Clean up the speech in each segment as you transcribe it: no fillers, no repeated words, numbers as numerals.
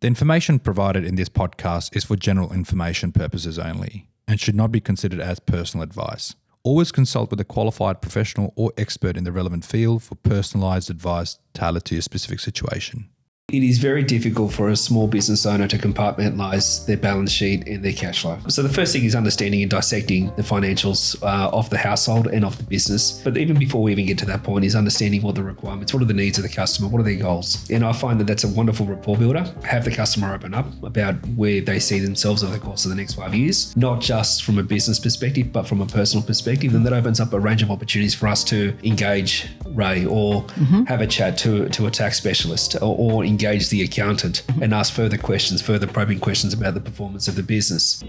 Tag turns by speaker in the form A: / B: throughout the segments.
A: The information provided in this podcast is for general information purposes only and should not be considered as personal advice. Always consult with a qualified professional or expert in the relevant field for personalised advice tailored to your specific situation.
B: It is very difficult for a small business owner to compartmentalise their balance sheet and their cash flow. So the first thing is understanding and dissecting the financials of the household and of the business. But even before we even get to that point is understanding what the requirements, what are the needs of the customer, what are their goals. And I find that that's a wonderful rapport builder. Have the customer open up about where they see themselves over the course of the next 5 years, not just from a business perspective, but from a personal perspective. And that opens up a range of opportunities for us to engage Ray or have a chat to a tax specialist or engage the accountant and ask further questions, further probing questions about the performance of the business.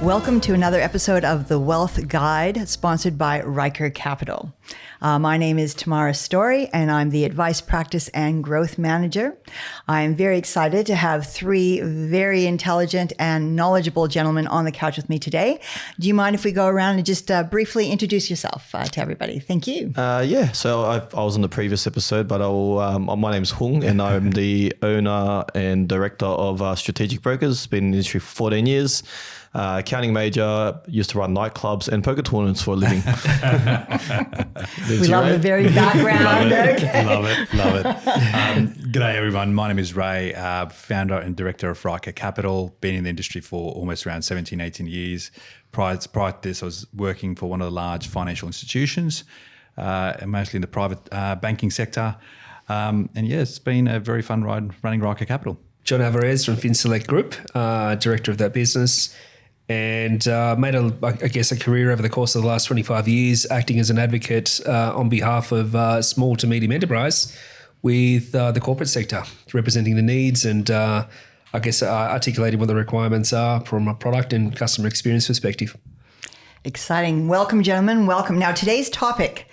C: Welcome to another episode of The Wealth Guide, sponsored by Ryker Capital. My name is Tamara Story, and I'm the Advice Practice and Growth Manager. I'm very excited to have three very intelligent and knowledgeable gentlemen on the couch with me today. Do you mind if we go around and just briefly introduce yourself to everybody? Thank you.
D: So I was on the previous episode, but my name's Hung, and I'm the owner and director of Strategic Brokers. Been in the industry for 14 years. Accounting major, used to run nightclubs and poker tournaments for a living.
C: We love the very background.
A: Love it. G'day everyone, my name is Ray, founder and director of Ryker Capital. Been in the industry for almost around 17, 18 years. Prior to this, I was working for one of the large financial institutions, mostly in the private banking sector. It's been a very fun ride running Ryker Capital.
B: John Alvarez from FinSelect Group, director of that business. And made a career over the course of the last 25 years acting as an advocate on behalf of small to medium enterprise with the corporate sector, representing the needs and articulating what the requirements are from a product and customer experience perspective.
C: Exciting. Welcome, gentlemen. Welcome. Now, today's topic,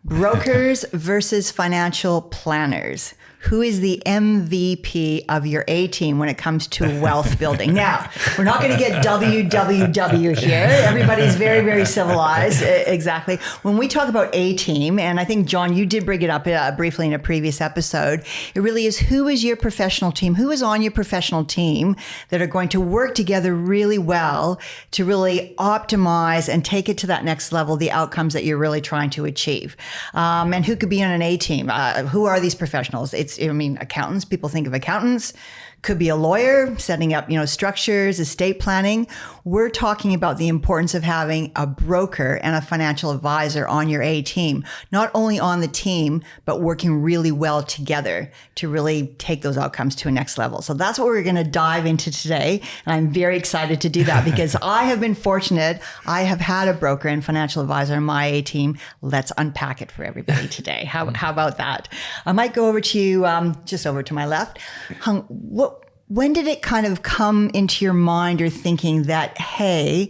C: brokers versus financial planners. Who is the MVP of your A team when it comes to wealth building? Now, we're not going to get WWW here. Everybody's very, very civilized. Exactly. When we talk about A team, and I think, John, you did bring it up briefly in a previous episode, it really is who is your professional team? Who is on your professional team that are going to work together really well to really optimize and take it to that next level, the outcomes that you're really trying to achieve? And who could be on an A team? Who are these professionals? Accountants, people think of accountants, could be a lawyer setting up, structures, estate planning. We're talking about the importance of having a broker and a financial advisor on your A team, not only on the team, but working really well together to really take those outcomes to a next level. So that's what we're going to dive into today. And I'm very excited to do that because I have been fortunate. I have had a broker and financial advisor on my A team. Let's unpack it for everybody today. How about that? I might go over to you, just over to my left. Hung, when did it kind of come into your mind or thinking that, hey,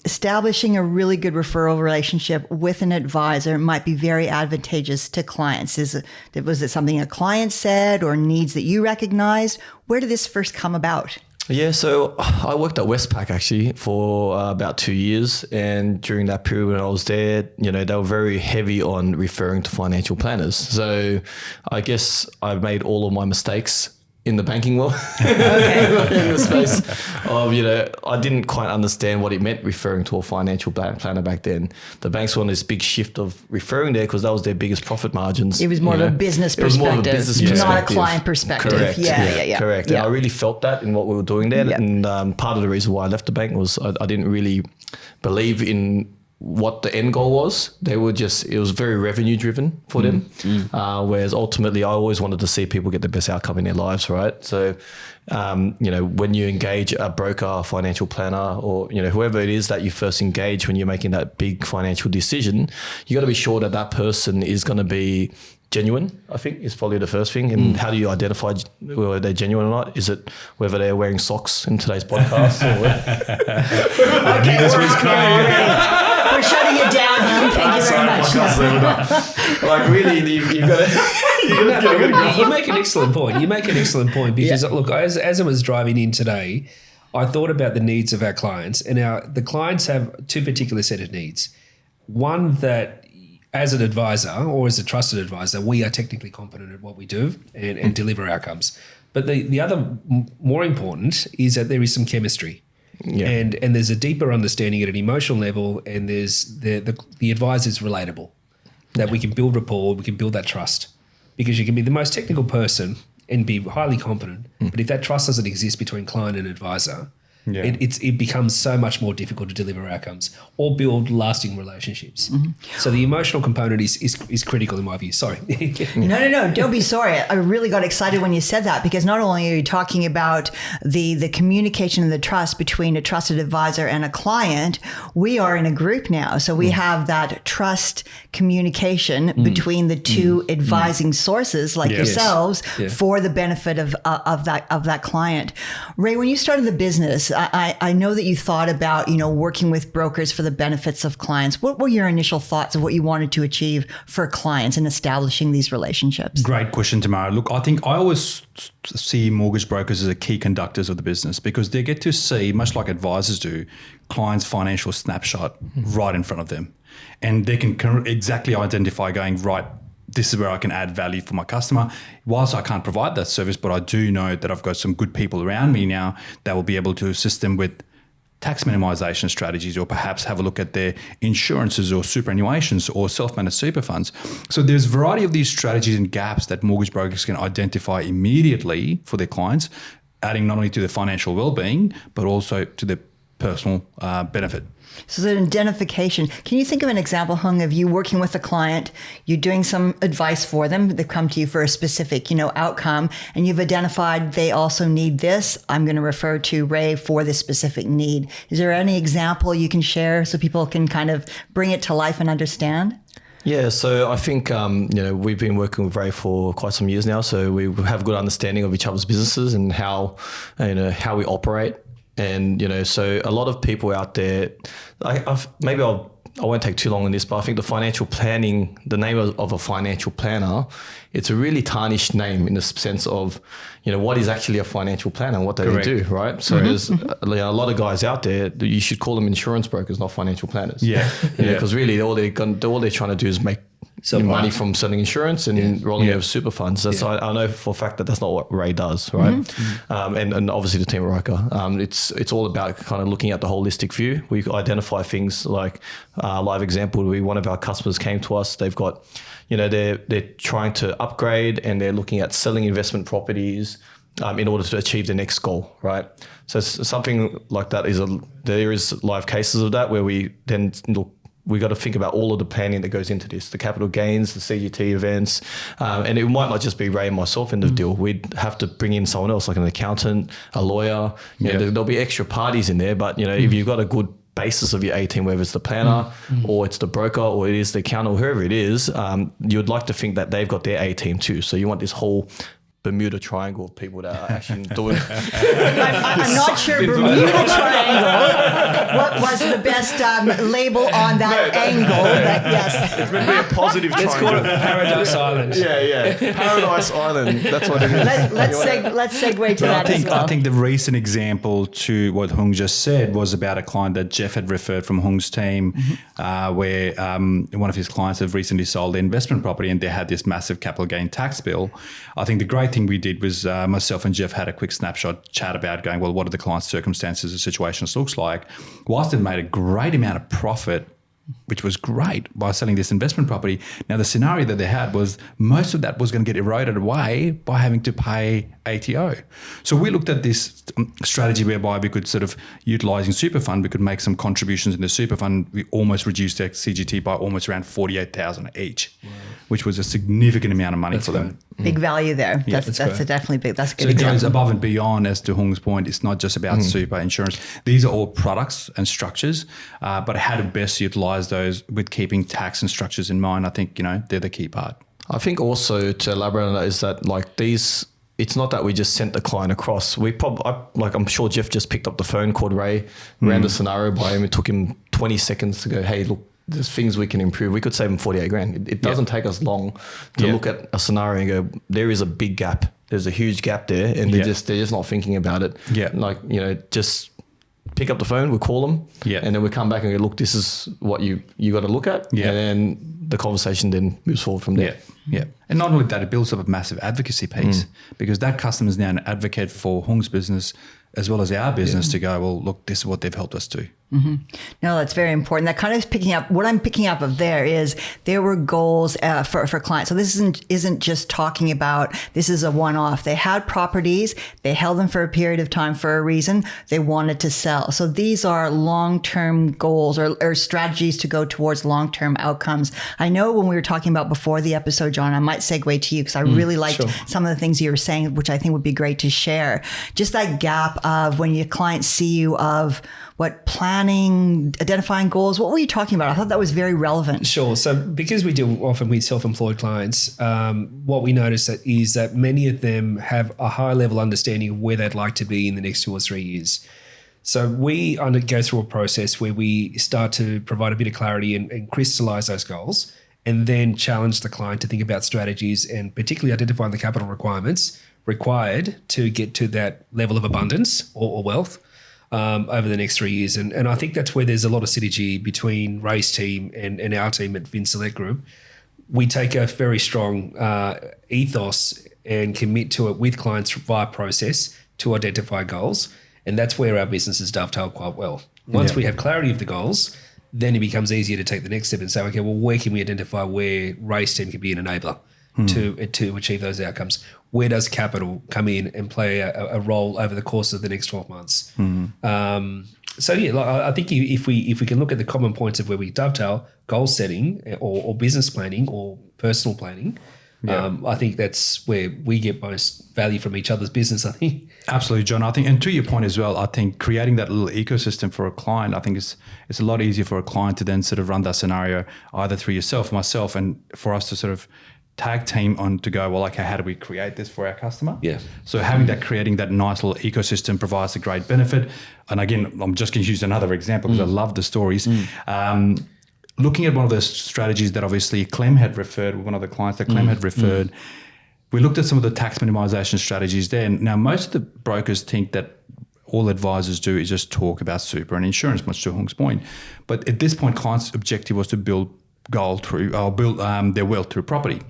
C: establishing a really good referral relationship with an advisor might be very advantageous to clients? Was it something a client said or needs that you recognized? Where did this first come about?
D: Yeah, so I worked at Westpac actually for about 2 years. And during that period when I was there, they were very heavy on referring to financial planners. So I guess I made all of my mistakes in the banking world, in the space of, I didn't quite understand what it meant referring to a financial planner back then. The banks were on this big shift of referring there because that was their biggest profit margins.
C: It was more of a business perspective, not a client perspective.
D: Correct.
C: Yeah.
D: Correct.
C: Yeah.
D: And I really felt that in what we were doing there. Yeah. And part of the reason why I left the bank was I didn't really believe in what the end goal was. It was very revenue driven for them. Whereas ultimately I always wanted to see people get the best outcome in their lives, right? So, when you engage a broker, a financial planner, or, whoever it is that you first engage when you're making that big financial decision, you got to be sure that that person is going to be genuine, I think, is probably the first thing. And how do you identify whether they're genuine or not? Is it whether they're wearing socks in today's podcast?
C: We're shutting it down. Thank you very much.
D: Like, really, you've got to...
B: You make an excellent point. Because, look, as I was driving in today, I thought about the needs of our clients. And the clients have two particular set of needs. One that as an advisor or as a trusted advisor, we are technically competent at what we do and deliver outcomes. But the other more important is that there is some chemistry.
D: Yeah.
B: And there's a deeper understanding at an emotional level, and there's the advisor is relatable, that we can build rapport, we can build that trust, because you can be the most technical person and be highly competent, but if that trust doesn't exist between client and advisor, it becomes so much more difficult to deliver outcomes or build lasting relationships. So the emotional component is critical in my view. Sorry.
C: No. Don't be sorry. I really got excited when you said that, because not only are you talking about the communication and the trust between a trusted advisor and a client, we are in a group now. So we have that trust communication between the two advising sources like yourselves for the benefit of that client. Ray, when you started the business, I know that you thought about, working with brokers for the benefits of clients. What were your initial thoughts of what you wanted to achieve for clients in establishing these relationships?
A: Great question, Tamara. Look, I think I always see mortgage brokers as the key conductors of the business, because they get to see, much like advisors do, clients' financial snapshot right in front of them. And they can exactly identify going, right, this is where I can add value for my customer. Whilst I can't provide that service, but I do know that I've got some good people around me now that will be able to assist them with tax minimization strategies, or perhaps have a look at their insurances or superannuations or self-managed super funds. So there's a variety of these strategies and gaps that mortgage brokers can identify immediately for their clients, adding not only to their financial well-being, but also to their personal benefit.
C: So the identification, can you think of an example, Hung, of you working with a client, you're doing some advice for them, they've come to you for a specific, outcome, and you've identified they also need this. I'm going to refer to Ray for this specific need. Is there any example you can share so people can kind of bring it to life and understand?
D: Yeah, so I think, we've been working with Ray for quite some years now, so we have a good understanding of each other's businesses and how we operate. And, so a lot of people out there, I won't take too long on this, but I think the financial planning, the name of a financial planner, it's a really tarnished name in the sense of, what is actually a financial planner and what they do, right? So there's a lot of guys out there, you should call them insurance brokers, not financial planners. Yeah. Because really all they're trying to do is make money from selling insurance and rolling over super funds. So I know for a fact that that's not what Ray does, right? And obviously the team at Ryker. It's all about kind of looking at the holistic view. We identify things like live example. One of our customers came to us. They've got, they're trying to upgrade and they're looking at selling investment properties in order to achieve the next goal, right? So something like that there is live cases of that where we then look. We got to think about all of the planning that goes into this, the capital gains, the CGT events, and it might not just be Ray and myself in the deal. We'd have to bring in someone else, like an accountant, a lawyer. There'll be extra parties in there, but if you've got a good basis of your A team, whether it's the planner or it's the broker or it is the accountant, or whoever it is, you'd like to think that they've got their A team too. So you want this whole Bermuda Triangle of people that are actually doing.
C: I'm not sure Bermuda Triangle what was the best label on that angle, but yes.
D: It's going to be a positive triangle.
B: Let's call it Paradise Island.
D: Yeah. Paradise Island. That's what it is.
C: Let's segue to that as well.
A: I think the recent example to what Hung just said was about a client that Jeff had referred from Hung's team, where one of his clients have recently sold their investment property and they had this massive capital gain tax bill. I think the great thing we did was myself and Jeff had a quick snapshot chat about going, well, what are the client's circumstances and situations looks like? Whilst it made a great amount of profit, which was great, by selling this investment property. Now, the scenario that they had was most of that was going to get eroded away by having to pay ATO. So we looked at this strategy whereby we could sort of, utilising super fund, we could make some contributions in the super fund. We almost reduced their CGT by almost around $48,000 each, which was a significant amount of money for them.
C: Big value there.
A: Yeah,
C: that's definitely big. That's a good
A: So it
C: example.
A: goes above and beyond, as to Hung's point. It's not just about super insurance. These are all products and structures, but how to best utilise those with keeping tax and structures in mind, I think, they're the key part.
D: I think also to elaborate on that is that it's not that we just sent the client across. I'm sure Jeff just picked up the phone, called Ray, ran the scenario by him. It took him 20 seconds to go, hey, look, there's things we can improve. We could save them $48,000. It doesn't take us long to look at a scenario and go, there is a big gap. There's a huge gap there, and they're just not thinking about it.
A: Yeah.
D: pick up the phone, we call them, and then we come back and go, look, this is what you got to look at, and then the conversation then moves forward from there.
A: Yeah. And not only that, it builds up a massive advocacy piece because that customer is now an advocate for Hung's business as well as our business to go, well, look, this is what they've helped us do.
C: Mm-hmm. No, that's very important. That kind of is picking up, what I'm picking up of there is there were goals for clients. So this isn't just talking about this is a one-off. They had properties, they held them for a period of time for a reason. They wanted to sell. So these are long-term goals or strategies to go towards long-term outcomes. I know when we were talking about before the episode, John, I might segue to you because I really liked some of the things you were saying, which I think would be great to share. Just that gap of when your clients see you of what planning, identifying goals, what were you talking about? I thought that was very relevant.
B: Sure. So because we deal often with self-employed clients, what we notice is that many of them have a high level understanding of where they'd like to be in the next 2 or 3 years. So we go through a process where we start to provide a bit of clarity and crystallize those goals and then challenge the client to think about strategies and particularly identifying the capital requirements required to get to that level of abundance or wealth over the next 3 years. And I think that's where there's a lot of synergy between Ray's team and our team at Vin Select Group. We take a very strong ethos and commit to it with clients via process to identify goals. And that's where our businesses dovetail quite well. Once we have clarity of the goals, then it becomes easier to take the next step and say, okay, well, where can we identify where Ray's team can be an enabler to achieve those outcomes? Where does capital come in and play a role over the course of the next 12 months? I think if we can look at the common points of where we dovetail, goal setting or business planning or personal planning, I think that's where we get most value from each other's business, I think.
A: Absolutely, John. I think, and to your point as well, I think creating that little ecosystem for a client, I think it's a lot easier for a client to then sort of run that scenario either through yourself, myself, and for us to sort of tag team on to go, well, okay, how do we create this for our customer?
B: Yeah.
A: So creating that nice little ecosystem provides a great benefit. And again, I'm just going to use another example because I love the stories. Looking at one of the strategies that obviously Clem had referred, one of the clients that Clem had referred, we looked at some of the tax minimization strategies there. And now most of the brokers think that all advisors do is just talk about super and insurance, much to Hung's point. But at this point, clients' objective was to build their wealth through property.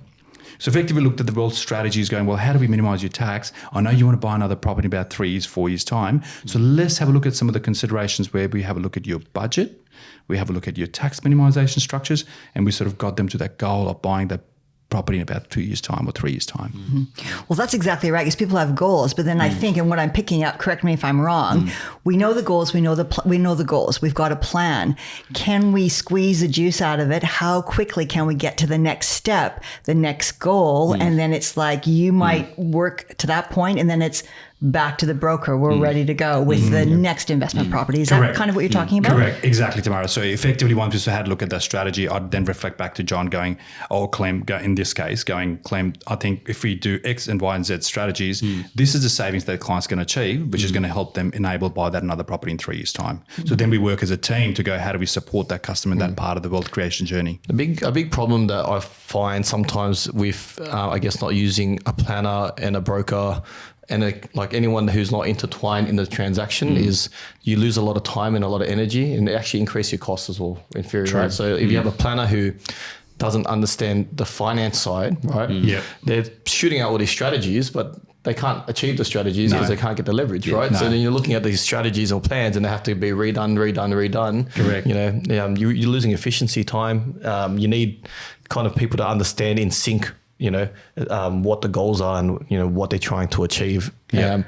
A: So effectively looked at the world strategies going, well, how do we minimize your tax? I know you want to buy another property in about 3 years, 4 years time. So let's have a look at some of the considerations where we have a look at your budget, we have a look at your tax minimization structures, and we sort of got them to that goal of buying that property in about 2 years time or 3 years time.
C: Well, that's exactly right, because people have goals, but then I think, and what I'm picking up, correct me if I'm wrong, we know the goals, we know the goals, we've got a plan. Can we squeeze the juice out of it? How quickly can we get to the next step, the next goal? And then it's like you might work to that point, and then it's back to the broker. We're ready to go with the next investment property. Is that kind of what you're talking about?
A: Correct. Exactly, Tamara. So effectively, once we had a look at that strategy, I'd then reflect back to John going, or Clem, in this case, going, Clem, I think if we do X and Y and Z strategies, this is the savings that the client's going to achieve, which is going to help them enable buy that another property in 3 years' time. So then we work as a team to go, how do we support that customer in that part of the wealth creation journey?
D: A big problem that I find sometimes with, I guess, not using a planner and a broker and like anyone who's not intertwined in the transaction is you lose a lot of time and a lot of energy, and it actually increase your costs as well in theory, right? So if you have a planner who doesn't understand the finance side, right? They're shooting out all these strategies, but they can't achieve the strategies because they can't get the leverage, right? So then you're looking at these strategies or plans and they have to be redone.
A: Correct.
D: You're losing efficiency, time. You need kind of people to understand in sync, what the goals are and, what they're trying to achieve. And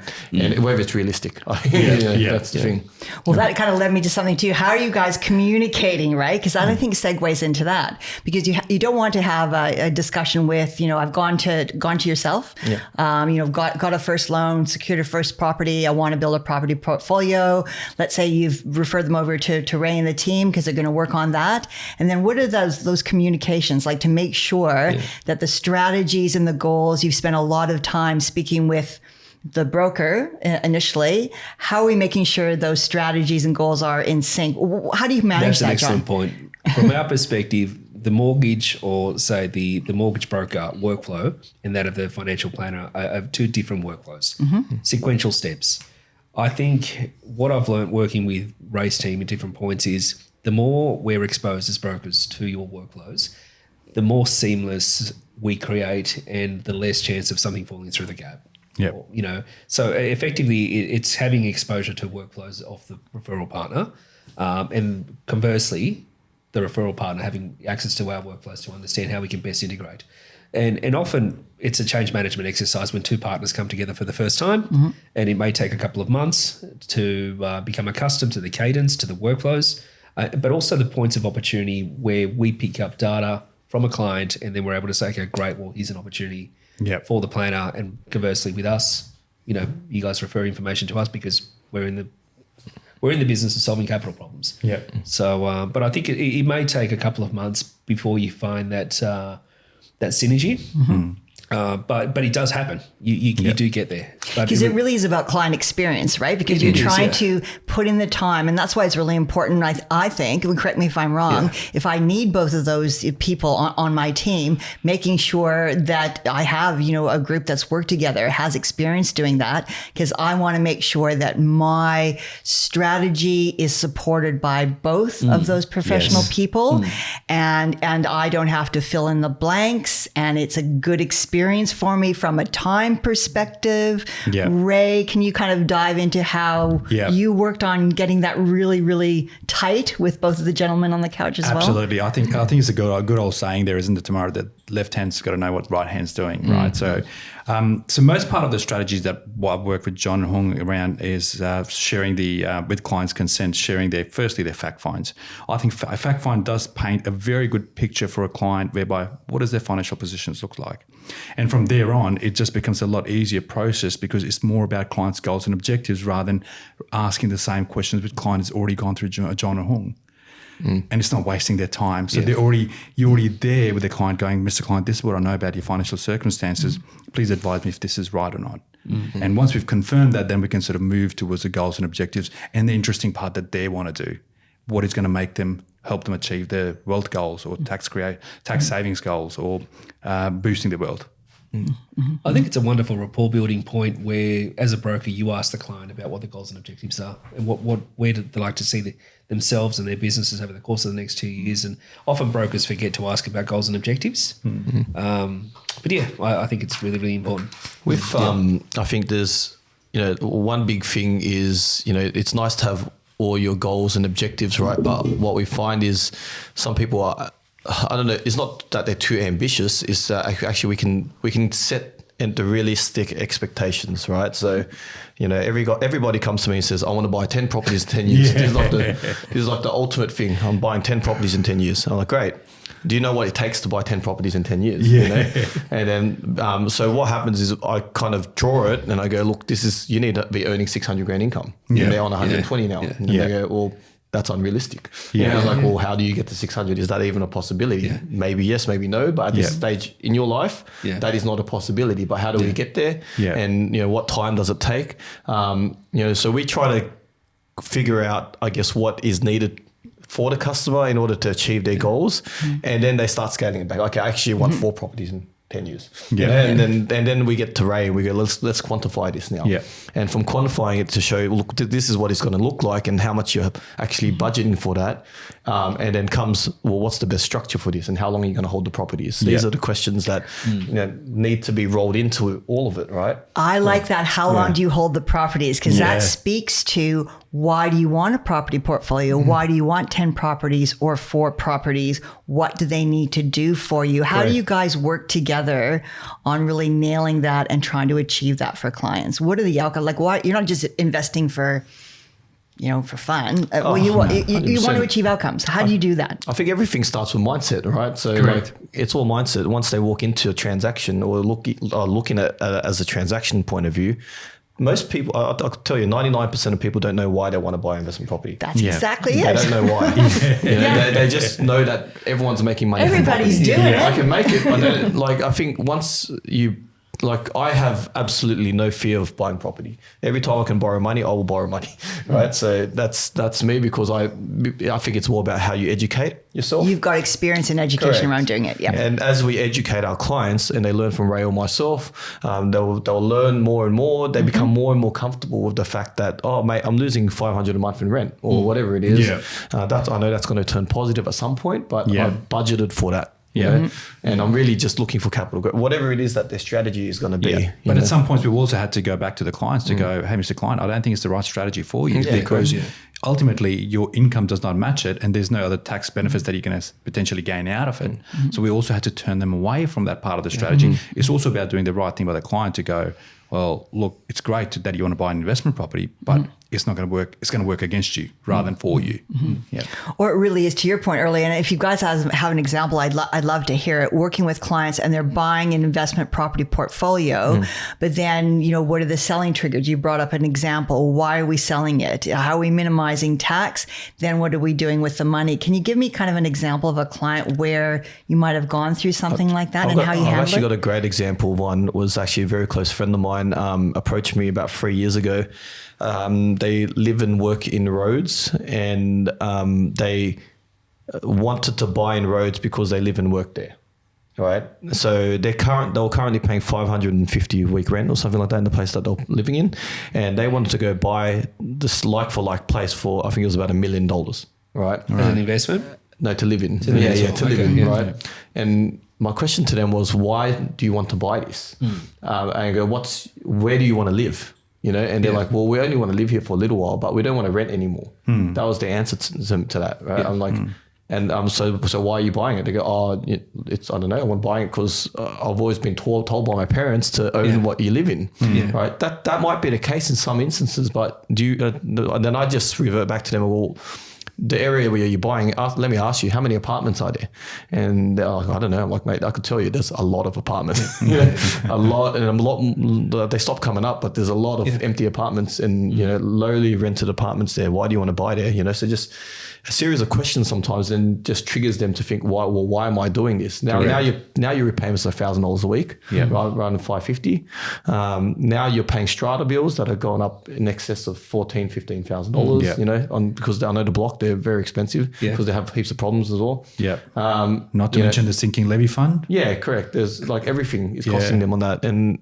D: whether it's realistic. That's the thing.
C: Well, that kind of led me to something too. How are you guys communicating, right? Because I think segues into that, because you don't want to have a discussion with, I've gone to yourself, got a first loan, secured a first property. I want to build a property portfolio. Let's say you've referred them over to Ray and the team because they're going to work on that. And then what are those communications like to make sure that the strategies and the goals, you've spent a lot of time speaking with the broker initially. How are we making sure those strategies and goals are in sync? How do you manage that, John?
B: That's an excellent point. From our perspective, the mortgage or say the mortgage broker workflow and that of the financial planner are two different workflows, sequential steps. I think what I've learned working with Ray's team at different points is the more we're exposed as brokers to your workflows, the more seamless we create and the less chance of something falling through the gap.
A: Yep.
B: Or, so effectively it's having exposure to workflows of the referral partner, and conversely, the referral partner having access to our workflows to understand how we can best integrate. And often it's a change management exercise when two partners come together for the first time, and it may take a couple of months to become accustomed to the cadence, to the workflows, but also the points of opportunity where we pick up data from a client and then we're able to say, okay, great, well, here's an opportunity for the planner. And conversely with us, you guys refer information to us because we're in the business of solving capital problems.
A: Yeah.
B: So, but I think it may take a couple of months before you find that synergy. But it does happen. You do get there.
C: Because it really is about client experience, right? Because you're trying to put in the time, and that's why it's really important, I think, and correct me if I'm wrong, if I need both of those people on my team, making sure that I have, a group that's worked together, has experience doing that, because I want to make sure that my strategy is supported by both of those professional people, and I don't have to fill in the blanks, and it's a good experience for me from a time perspective.
A: Yeah.
C: Ray, can you kind of dive into how you worked on getting that really, really tight with both of the gentlemen on the couch as well?
A: Absolutely. I think it's a good old saying there, isn't it, Tamara, that left hand's got to know what right hand's doing, right? So most part of the strategies that I've worked with John and Hung around is sharing with clients' consent, sharing their fact finds. I think a fact find does paint a very good picture for a client whereby what does their financial positions look like? And from there on, it just becomes a lot easier process because it's more about clients' goals and objectives rather than asking the same questions with clients already gone through John or Hung. And it's not wasting their time. So you're already there with the client going, Mr. Client, this is what I know about your financial circumstances. Please advise me if this is right or not. And once we've confirmed that, then we can sort of move towards the goals and objectives and the interesting part that they want to do. What is going to help them achieve their wealth goals or tax savings goals or boosting their wealth.
B: I think it's a wonderful rapport building point where, as a broker, you ask the client about what the goals and objectives are and where do they like to see themselves and their businesses over the course of the next 2 years. And often brokers forget to ask about goals and objectives. But I think it's really, really important.
D: I think there's, one big thing is, it's nice to have all your goals and objectives, right? But what we find is some people are, I don't know, it's not that they're too ambitious, it's that actually we can set into realistic expectations, right? So, everybody comes to me and says, I want to buy 10 properties in 10 years. This is like the ultimate thing. I'm buying 10 properties in 10 years. I'm like, great. Do you know what it takes to buy 10 properties in 10 years? And then, so what happens is I kind of draw it and I go, look, you need to be earning 600 grand income. And they're on 120 now. And they go, well, that's unrealistic. And I was like, well, how do you get to 600? Is that even a possibility? Maybe yes, maybe no. But at this stage in your life, that is not a possibility. But how do we get there? And, what time does it take? So we try to figure out, I guess, what is needed for the customer in order to achieve their goals. And then they start scaling it back. Okay, I actually want 4 properties in 10 years. And then we get to Ray and we go, let's quantify this now. And from quantifying it to show, look, this is what it's going to look like and how much you're actually budgeting for that. And then comes, well, what's the best structure for this and how long are you going to hold the properties? These are the questions that need to be rolled into all of it, right?
C: I like that. How long do you hold the properties? Because that speaks to why do you want a property portfolio? Why do you want 10 properties or 4 properties? What do they need to do for you? How do you guys work together on really nailing that and trying to achieve that for clients? What are the outcomes? Like, why you're not just investing for fun. You want to achieve outcomes. How do you do that?
D: I think everything starts with mindset, right? So it's all mindset. Once they walk into a transaction or looking at it as a transaction point of view, most people, I'll tell you, 99% of people don't know why they want to buy investment property.
C: That's exactly it.
D: They don't know why. They just know that everyone's making money.
C: Everybody's doing it.
D: I can make it. I think once you like I have absolutely no fear of buying property. Every time I can borrow money, I will borrow money, right? So that's me, because I think it's more about how you educate yourself.
C: You've got experience in education
D: Correct.
C: around doing it, yeah.
D: And as we educate our clients and they learn from Ray or myself, they'll learn more and more. They become more and more comfortable with the fact that, oh mate, I'm losing $500 a month in rent or whatever it is.
A: Yeah.
D: I know that's going to turn positive at some point, but
A: Yeah.
D: I've budgeted for that.
A: Yeah.
D: You know? And I'm really just looking for capital growth, whatever it is that their strategy is going to be.
A: Yeah.
D: you
A: But
D: know?
A: at some points, we've also had to go back to the clients to go, hey, Mr. Client, I don't think it's the right strategy for you, because ultimately your income does not match it and there's no other tax benefits that you're going to potentially gain out of it. So we also had to turn them away from that part of the strategy. It's also about doing the right thing by the client to go, well, look, it's great that you want to buy an investment property, but it's not going to work. It's going to work against you rather than for you. Yeah.
C: Or it really is, to your point earlier, and if you guys have an example, I'd love to hear it. Working with clients and they're buying an investment property portfolio, but then, what are the selling triggers? You brought up an example. Why are we selling it? How are we minimizing tax? Then what are we doing with the money? Can you give me kind of an example of a client where you might have gone through something like that and how you handled it?
D: I've actually got a great example. One was actually a very close friend of mine approached me about 3 years ago. They live and work in Rhodes, and they wanted to buy in Rhodes because they live and work there, right? So they were currently paying $550 a week rent or something like that in the place that they're living in, and they wanted to go buy this like for like place for, I think it was about $1 million, right?
B: As an investment?
D: No, to live in. To live in, right? And my question to them was, why do you want to buy this? And I go, where do you want to live? And they're like, well, we only want to live here for a little while, but we don't want to rent anymore. That was the answer to that, right? I'm like, and so why are you buying it? They go, I don't know, I'm buying it because I've always been told by my parents to own what you live in, right? That might be the case in some instances, but then I just revert back to them, well, the area where you're buying, let me ask you, how many apartments are there? And they're like, I don't know. I'm like, mate, I could tell you there's a lot of apartments. A lot, they stop coming up, but there's a lot of empty apartments and, lowly rented apartments there. Why do you want to buy there? So just a series of questions sometimes then just triggers them to think, why am I doing this? Now your repayments are $1,000 a week rather than $550. Now you're paying strata bills that are going up in excess of $14,000, $15,000, because I know the block, they're very expensive because they have heaps of problems as well.
A: Yeah. Not to mention the sinking levy fund.
D: Yeah, correct. There's like everything is costing them on that. And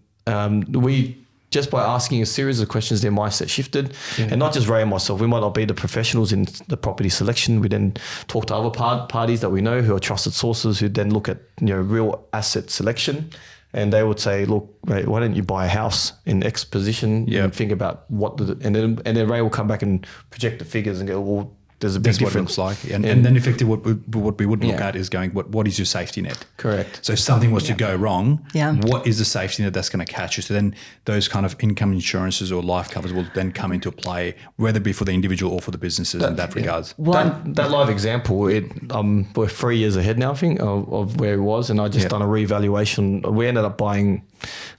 D: we, just by asking a series of questions, their mindset shifted. And not just Ray and myself, we might not be the professionals in the property selection. We then talk to other parties that we know who are trusted sources, who then look at real asset selection. And they would say, look, Ray, why don't you buy a house in X position and think about and then Ray will come back and project the figures and go, well, there's a big difference.
A: What it looks like. And then effectively what we would look at is going, what is your safety net?
D: Correct.
A: So if something was to go wrong, what is the safety net that's going to catch you? So then those kind of income insurances or life covers will then come into play, whether it be for the individual or for the businesses in that regards.
D: That live example, we're 3 years ahead now, I think, of where it was. And I just done a reevaluation. We ended up buying,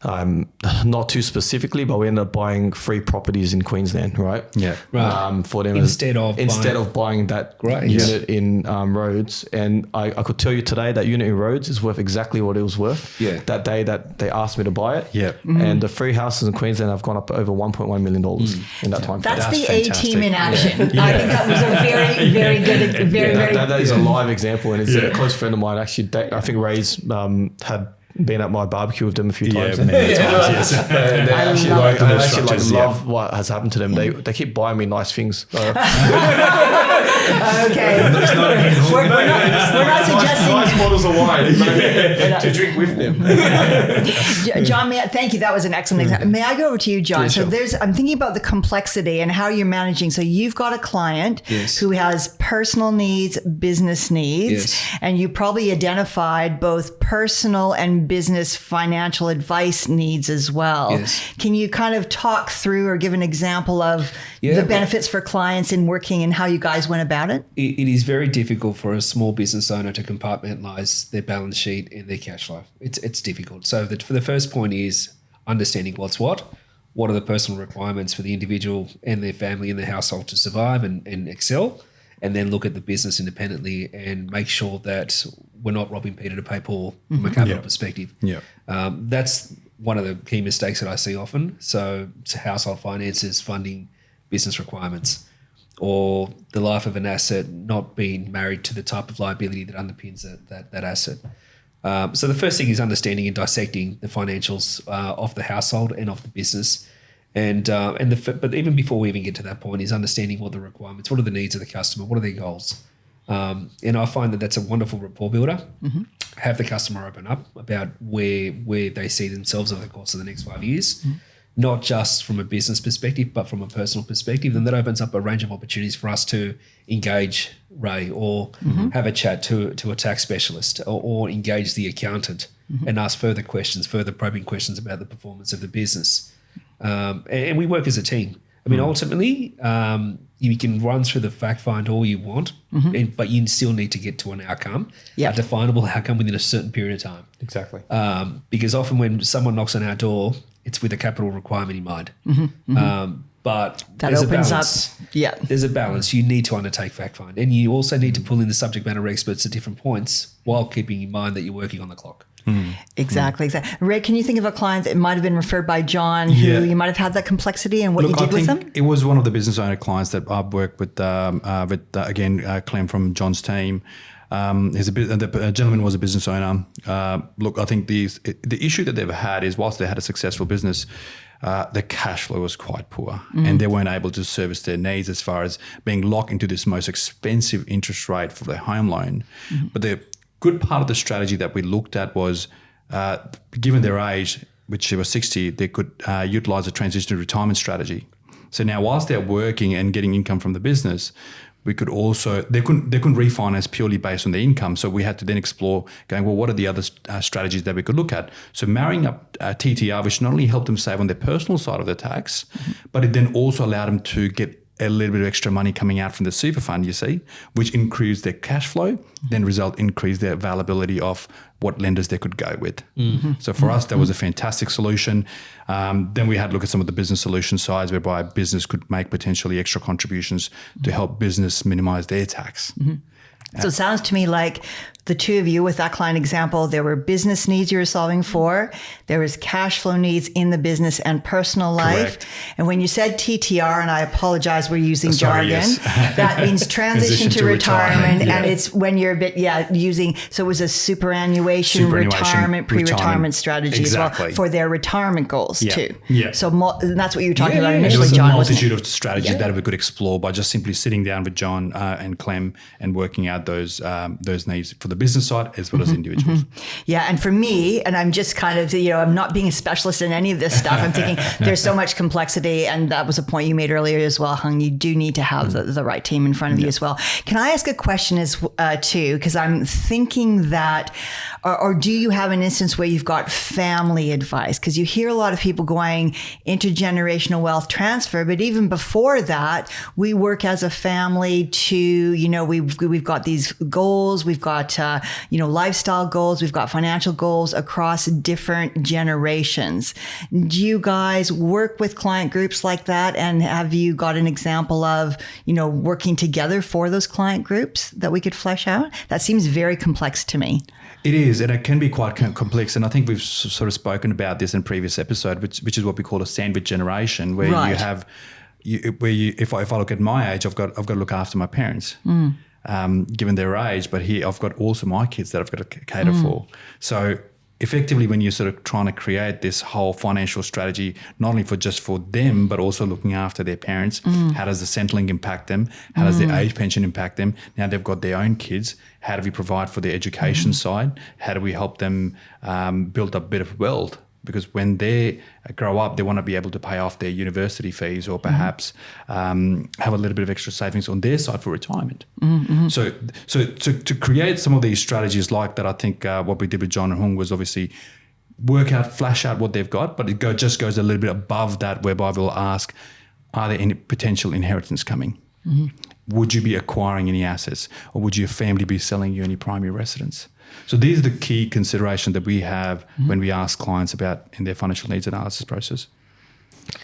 D: not too specifically, but we ended up buying 3 properties in Queensland, right?
A: Yeah.
B: Right.
D: For them
B: Instead of
D: buying that unit in Rhodes. And I could tell you today that unit in Rhodes is worth exactly what it was worth that day that they asked me to buy it.
A: Yeah.
D: And the 3 houses in Queensland have gone up over $1.1 million in that time.
C: That's the
A: fantastic.
C: A-team in action. I think that was a very, very good, very
D: that is a live example, and it's a close friend of mine. Actually, I think Ray's had been at my barbecue with them a few times.
A: Yes.
D: And
C: I
D: I love what has happened to them. They keep buying me nice things.
C: Okay. We're not suggesting.
D: Nice bottles of wine to drink with them.
C: John, thank you. That was an excellent example. May I go over to you, John?
B: Yeah,
C: So
B: sure.
C: I'm thinking about the complexity and how you're managing. So you've got a client who has personal needs, business needs, and you probably identified both personal and business financial advice needs as well.
B: Yes.
C: Can you kind of talk through or give an example of the benefits for clients in working and how you guys went about it?
B: It is very difficult for a small business owner to compartmentalize their balance sheet and their cash flow. It's difficult. So for the first point is understanding what's what are the personal requirements for the individual and their family and their household to survive and excel, and then look at the business independently and make sure that we're not robbing Peter to pay Paul from a capital perspective.
A: Yeah.
B: That's one of the key mistakes that I see often. So household finances funding business requirements, or the life of an asset not being married to the type of liability that underpins that asset. So the first thing is understanding and dissecting the financials of the household and of the business. But even before we even get to that point is understanding what the requirements, what are the needs of the customer, what are their goals. And I find that that's a wonderful rapport builder. Have the customer open up about where they see themselves over the course of the next 5 years, not just from a business perspective, but from a personal perspective. And that opens up a range of opportunities for us to engage Ray or have a chat to a tax specialist or engage the accountant and ask further probing questions about the performance of the business. And we work as a team. I mean, ultimately, you can run through the fact find all you want, but you still need to get to an outcome, a definable outcome within a certain period of time.
A: Exactly.
B: Because often when someone knocks on our door, it's with a capital requirement in mind. But
C: that
B: there's
C: opens
B: a balance.
C: up.
B: There's a balance. You need to undertake fact find, and you also need to pull in the subject matter experts at different points while keeping in mind that you're working on the clock.
C: Exactly. Ray, can you think of a client that might have been referred by John who you might have had that complexity and what you did with them?
A: It was one of the business owner clients that I've worked with, Clem from John's team. The gentleman was a business owner. I think the issue that they've had is whilst they had a successful business, the cash flow was quite poor and they weren't able to service their needs as far as being locked into this most expensive interest rate for their home loan. But the good part of the strategy that we looked at was, given their age, which was 60, they could utilize a transition to retirement strategy. So now whilst they're working and getting income from the business, we could also, they couldn't refinance purely based on the income. So we had to then explore going, well, what are the other strategies that we could look at? So marrying up TTR, which not only helped them save on their personal side of the tax, but it then also allowed them to get a little bit of extra money coming out from the super fund, you see, which increased their cash flow, then increased their availability of what lenders they could go with. So for us, that was a fantastic solution. Then we had to look at some of the business solution sides whereby business could make potentially extra contributions to help business minimize their tax.
C: So it sounds to me like the two of you with that client example, there were business needs you were solving for, there was cash flow needs in the business and personal life.
A: Correct.
C: And when you said TTR, and I apologize, we're using jargon,
A: yes.
C: that means transition to retirement.
A: Yeah.
C: And it's when you're a bit, so it was a superannuation retirement, pre-retirement strategy as well for their retirement goals too.
A: Yeah.
C: So and that's what you were talking about initially,
A: There was
C: John.
A: a multitude of strategies that we could explore by just simply sitting down with John and Clem and working out those needs for the business side as well as individuals.
C: Yeah, and for me, and I'm just kind of, I'm not being a specialist in any of this stuff. I'm thinking there's so much complexity, and that was a point you made earlier as well, Hung. You do need to have the right team in front of you as well. Can I ask a question too? Because I'm thinking that, or do you have an instance where you've got family advice? Because you hear a lot of people going intergenerational wealth transfer, but even before that, we work as a family to, we've got these goals, we've got lifestyle goals, we've got financial goals across different generations. Do you guys work with client groups like that? And have you got an example of, working together for those client groups that we could flesh out? That seems very complex to me.
A: It is, and it can be quite complex. And I think we've sort of spoken about this in previous episode, which is what we call a sandwich generation, where you have, if I look at my age, I've got to look after my parents. Given their age, but here I've got also my kids that I've got to cater for. So effectively, when you're sort of trying to create this whole financial strategy, not only for them, but also looking after their parents, how does the Centrelink impact them? How does their age pension impact them? Now they've got their own kids. How do we provide for their education side? How do we help them build up a bit of wealth? Because when they grow up, they want to be able to pay off their university fees or perhaps have a little bit of extra savings on their side for retirement. So to create some of these strategies like that, I think what we did with John and Hung was obviously flash out what they've got, but it just goes a little bit above that, whereby we'll ask, are there any potential inheritance coming? Would you be acquiring any assets, or would your family be selling you any primary residence? So these are the key considerations that we have when we ask clients about in their financial needs analysis process.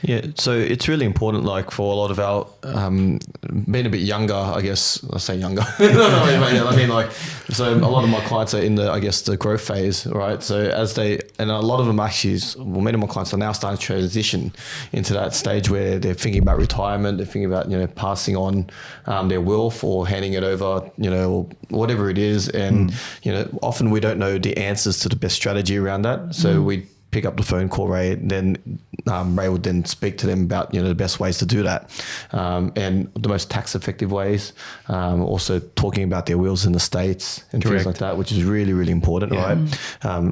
D: Yeah, so it's really important, like for a lot of our, being a bit younger, I guess, I say younger, so a lot of my clients are in the growth phase, right? So as they and a lot of them actually, many of my clients are now starting to transition into that stage where they're thinking about retirement, they're thinking about, passing on their wealth or handing it over, or whatever it is. And, often we don't know the answers to the best strategy around that. So we pick up the phone, call Ray, then Ray would then speak to them about the best ways to do that, and the most tax effective ways. Also talking about their wills in the States and things like that, which is really, really important, right?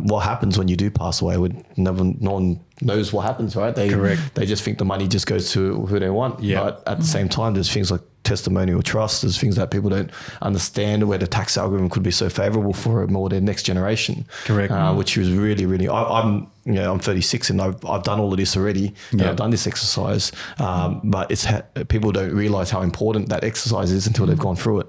D: What happens when you do pass away? No one knows what happens, right? They just think the money just goes to who they want. But at the same time, there's things like testimonial trust. There's things that people don't understand, where the tax algorithm could be so favorable for more their next generation. Which is really, really. I'm 36 and I've done all of this already. And I've done this exercise, but people don't realize how important that exercise is until they've gone through it.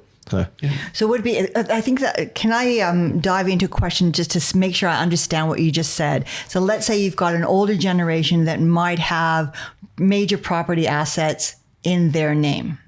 C: So would be, I think that, can I dive into a question just to make sure I understand what you just said? So let's say you've got an older generation that might have major property assets in their name,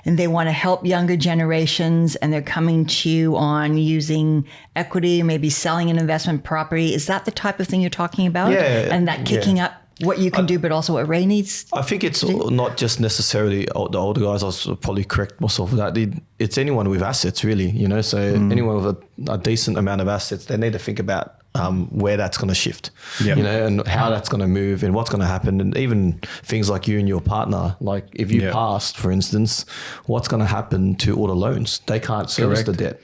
C: and they want to help younger generations, and they're coming to you on using equity, maybe selling an investment property. Is that the type of thing you're talking about?
D: Yeah.
C: And that kicking up what you can do, but also what Ray needs?
D: I think it's not just necessarily the older guys. I'll probably correct myself with that. It's anyone with assets, really. So anyone with a decent amount of assets, they need to think about where that's going to shift, and how that's going to move and what's going to happen. And even things like you and your partner, like if you passed, for instance, what's going to happen to all the loans? They can't service the debt.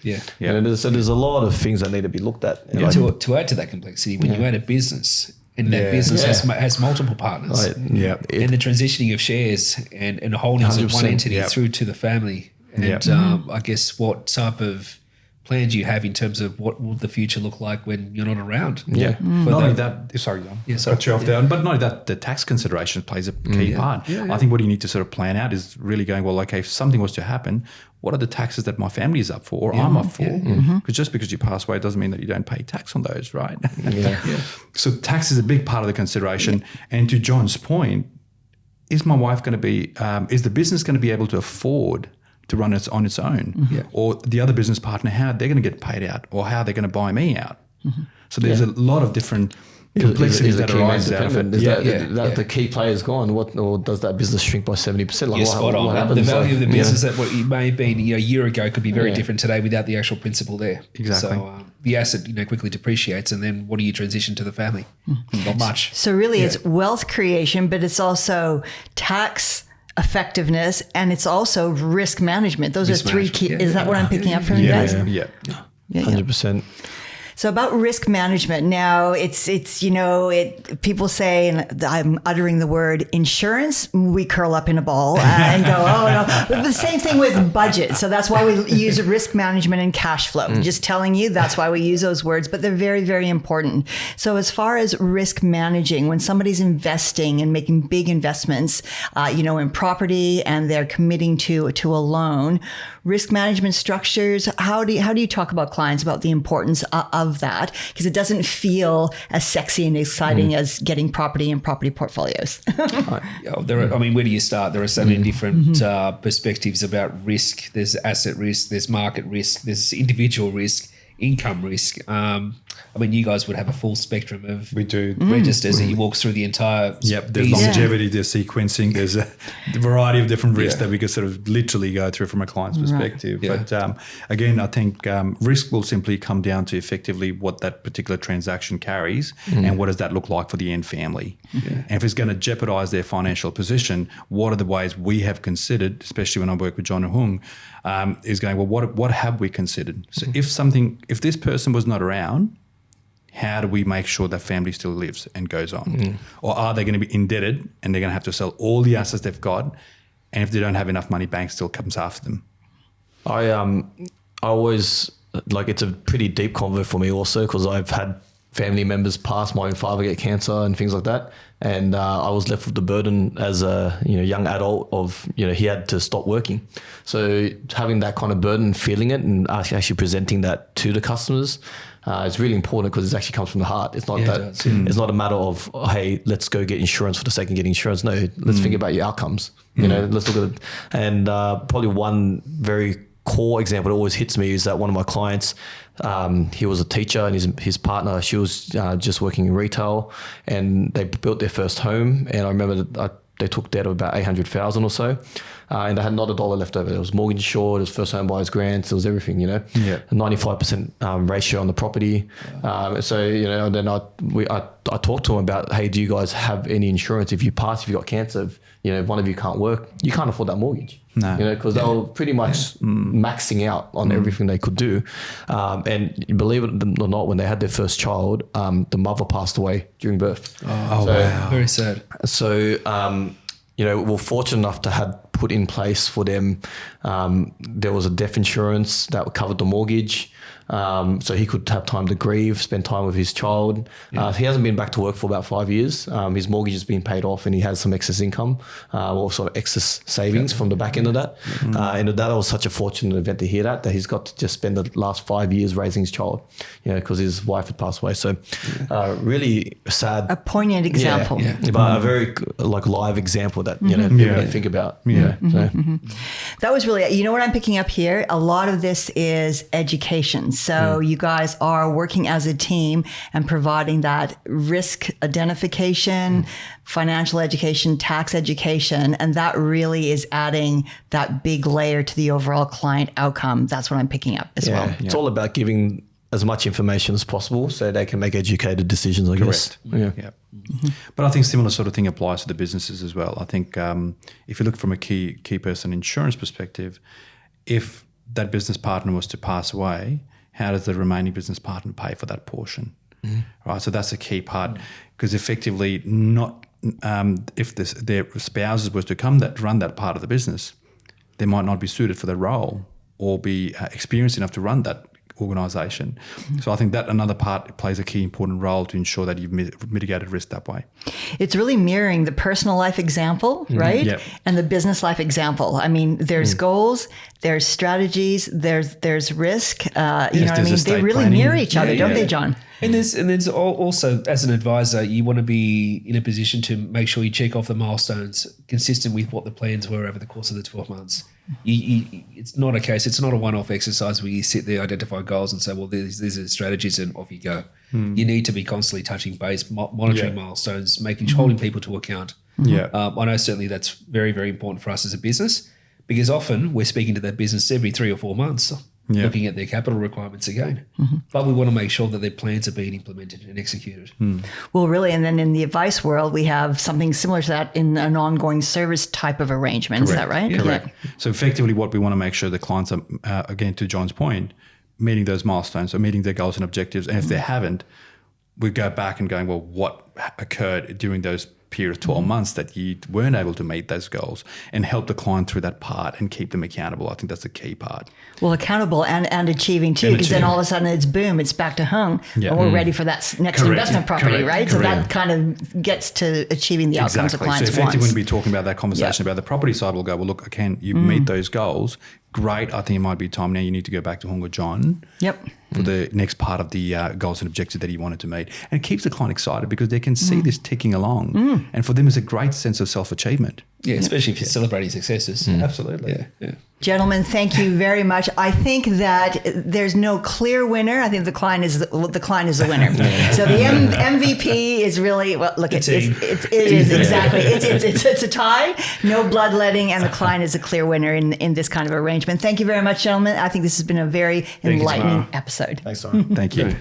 D: So there's a lot of things that need to be looked at.
B: To add to that complexity, when you add a business, and that business has multiple partners, and the transitioning of shares and the holdings of one entity through to the family. And I guess what type of plan do you have in terms of what will the future look like when you're not around?
A: Not only that, sorry, cut you off there, but not only that, the tax consideration plays a key part. I think what you need to sort of plan out is really going, well, okay, if something was to happen, what are the taxes that my family is up for or I'm up for? Because just because you pass away doesn't mean that you don't pay tax on those, right? So tax is a big part of the consideration. And to John's point, is my wife going to be, is the business going to be able to afford to run it on its own? Or the other business partner, how they're going to get paid out, or how they're going to buy me out? So there's a lot of different complexities that arise out of it.
D: The key player's gone. Or does that business shrink by 70%? Like
B: spot on. The value of the business that what it may have been a year ago could be very different today without the actual principle there.
A: Exactly.
B: So the asset quickly depreciates, and then what do you transition to the family? Not much.
C: So really it's wealth creation, but it's also tax effectiveness, and it's also risk management. Those are three key. Is that what I'm picking up from you guys?
A: Yeah.
D: 100%.
C: So about risk management, now it's people say, and I'm uttering the word insurance, we curl up in a ball and go, oh no. But the same thing with budget. So that's why we use risk management and cash flow. Just telling you, that's why we use those words, but they're very, very important. So as far as risk managing, when somebody's investing and making big investments, in property, and they're committing to a loan, risk management structures, how do you talk about clients about the importance of that? Because it doesn't feel as sexy and exciting as getting property and property portfolios.
B: Where do you start? There are so many different perspectives about risk. There's asset risk, there's market risk, there's individual risk, income risk. You guys would have a full spectrum of registers that you walk through the entire
A: there's longevity, there's sequencing, there's a variety of different risks that we could sort of literally go through from a client's perspective. But again, I think risk will simply come down to effectively what that particular transaction carries and what does that look like for the end family. And if it's going to jeopardize their financial position, what are the ways we have considered, especially when I work with John and Hung, is going, well, what have we considered? So if this person was not around, how do we make sure that family still lives and goes on? Or are they going to be indebted and they're going to have to sell all the assets they've got? And if they don't have enough money, bank still comes after them.
D: I always, it's a pretty deep convo for me also, because I've had family members pass, my own father get cancer and things like that. And I was left with the burden as a young adult of, he had to stop working. So having that kind of burden, feeling it and actually presenting that to the customers, it's really important, because it actually comes from the heart. It's not it's not a matter of, hey, let's go get insurance for the sake of getting insurance. No, let's think about your outcomes. Let's look at it. And probably one very core example that always hits me is that one of my clients, he was a teacher, and his partner, she was just working in retail, and they built their first home. And I remember that they took debt of about 800,000 or so, and they had not a dollar left over. There was mortgage insured, there was first home buyers grants, there was everything, you know.
A: Yeah.
D: A 95% ratio on the property. So, you know, and then I talked to him about, hey, do you guys have any insurance? If you pass, if you got cancer, if, you know, if one of you can't work, you can't afford that mortgage.
A: No.
D: You know, because they were pretty much maxing out on everything they could do. And believe it or not, when they had their first child, the mother passed away during birth.
B: Oh, wow. Very sad.
D: So, you know, we're fortunate enough to have put in place for them. There was a death insurance that covered the mortgage. So he could have time to grieve, spend time with his child. He hasn't been back to work for about 5 years. His mortgage has been paid off, and he has some excess income, or sort of excess savings from the back end of that. And that was such a fortunate event to hear that he's got to just spend the last 5 years raising his child, you know, because his wife had passed away. So really sad.
C: A poignant example.
B: Yeah.
D: But a very like live example that, you know, people don't think about. Yeah. So.
C: That was really, you know what I'm picking up here? A lot of this is education. So you guys are working as a team and providing that risk identification, financial education, tax education, and that really is adding that big layer to the overall client outcome. That's what I'm picking up as well.
D: It's all about giving as much information as possible so they can make educated decisions, I guess.
A: Yeah. But I think similar sort of thing applies to the businesses as well. I think if you look from a key person insurance perspective, if that business partner was to pass away, how does the remaining business partner pay for that portion? Right, so that's a key part, because effectively, not if their spouses was to run that part of the business, they might not be suited for the role or be experienced enough to run that organisation. So I think that another part plays a key important role to ensure that you've mitigated risk that way.
C: It's really mirroring the personal life example, right?
A: Yep.
C: And the business life example. I mean, there's goals, there's strategies, there's risk. You know what I mean? They really mirror each other, don't they, John?
B: And there's also, as an advisor, you want to be in a position to make sure you check off the milestones consistent with what the plans were over the course of the 12 months. It's not a case, it's not a one-off exercise where you sit there, identify goals and say, well, these are the strategies and off you go. You need to be constantly touching base, monitoring milestones, holding people to account. I know certainly that's very, very important for us as a business, because often we're speaking to that business every 3 or 4 months, looking at their capital requirements again. But we want to make sure that their plans are being implemented and executed.
C: Well, really, and then in the advice world, we have something similar to that in an ongoing service type of arrangement. Correct. Is that right?
A: Correct. Yeah. So effectively what we want to make sure the clients are, again, to John's point, meeting those milestones or meeting their goals and objectives. And if they haven't, we go back and going, well, what occurred during those period of 12 months that you weren't able to meet those goals, and help the client through that part and keep them accountable. I think that's the key part.
C: Well, accountable and achieving too, because then all of a sudden it's boom, it's back to Hung, and we're ready for that next investment property, right? So that kind of gets to achieving the outcomes of clients
A: So effectively when we talking about that conversation about the property side, we'll go, well, look, again, you meet those goals. Great. I think it might be time now you need to go back to Hung or John for the next part of the goals and objectives that he wanted to meet. And it keeps the client excited because they can see this ticking along. And for them, it's a great sense of self-achievement.
B: Yeah, especially if you're celebrating successes.
A: Absolutely.
B: Yeah.
C: Gentlemen, thank you very much. I think that there's no clear winner. I think the client is the winner. So the MVP is really, well, look, it is exactly. It's a tie, no bloodletting, and the client is a clear winner in this kind of arrangement. Thank you very much, gentlemen. I think this has been a very enlightening episode.
D: Thanks, Lauren.
A: Thank you.